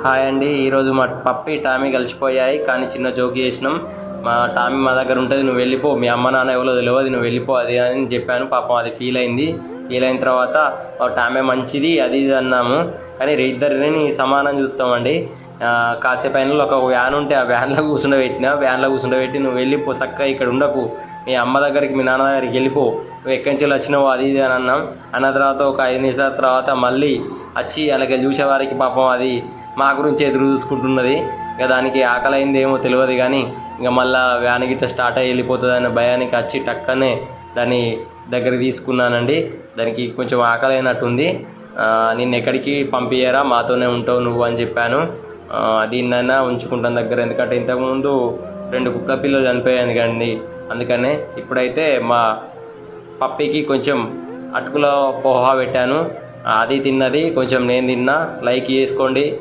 Hi అండి. ఈరోజు మా పప్పి టామీ కలిసిపోయాయి, కానీ చిన్న జోక్ చేసినాం. మా టామీ మా దగ్గర ఉంటుంది, నువ్వు వెళ్ళిపో, మీ అమ్మ నాన్న ఎవరో తెలియదు, నువ్వు వెళ్ళిపో అది అని చెప్పాను. పాపం అది ఫీల్ అయింది. ఫీల్ అయిన తర్వాత టామీ మంచిది అది ఇది అన్నాము. కానీ ఇద్దరిని సమానం చూస్తామండి. కాసేపు అయిన ఒక వ్యాన్ ఉంటే ఆ వ్యాన్లో కూర్చుండబెట్టి నువ్వు వెళ్ళిపో, చక్కగా ఇక్కడ ఉండకు, మీ అమ్మ దగ్గరికి మీ నాన్న దగ్గరికి వెళ్ళిపో, నువ్వు ఎక్కడి నుంచి వచ్చినావు అది ఇది అని అన్నాం. అన్న తర్వాత ఒక 5 నిమిషాల తర్వాత మళ్ళీ వచ్చి అలాగే చూసేవారికి పాపం అది మా గురించి ఎదురు చూసుకుంటున్నది. ఇక దానికి ఆకలి అయింది ఏమో తెలియదు, కానీ ఇంకా మళ్ళీ వ్యాన్ గిట్ట స్టార్ట్ అయ్యి వెళ్ళిపోతుంది అనే భయానికి వచ్చి టక్కనే దాన్ని దగ్గర తీసుకున్నానండి. దానికి కొంచెం ఆకలి అయినట్టుంది. నిన్ను ఎక్కడికి పంపించారా, మాతోనే ఉంటావు నువ్వు అని చెప్పాను. దీన్నైనా ఉంచుకుంటాను దగ్గర, ఎందుకంటే ఇంతకుముందు 2 కుక్క పిల్లలు చనిపోయాను కండి. అందుకనే ఇప్పుడైతే మా పప్పికి కొంచెం అటుకుల పోహా పెట్టాను, అది తిన్నది, కొంచెం నేను తిన్నా. లైక్ చేసుకోండి.